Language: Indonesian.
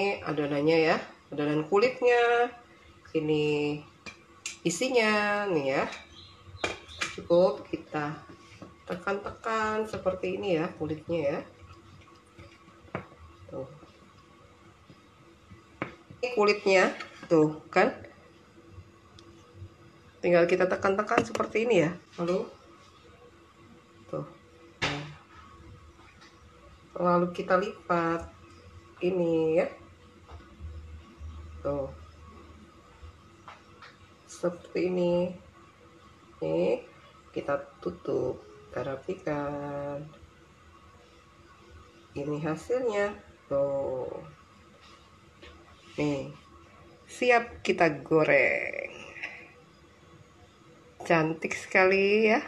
Ini adonannya ya, adonan kulitnya, ini isinya nih ya. Cukup kita tekan-tekan seperti ini ya kulitnya ya. Tuh. Ini kulitnya tuh kan. Tinggal kita tekan-tekan seperti ini ya. Lalu tuh. Lalu kita lipat ini ya. Tuh. Seperti ini. Nih, kita tutup, kita rapikan. Ini hasilnya. Tuh. Nih, siap kita goreng. Cantik sekali ya.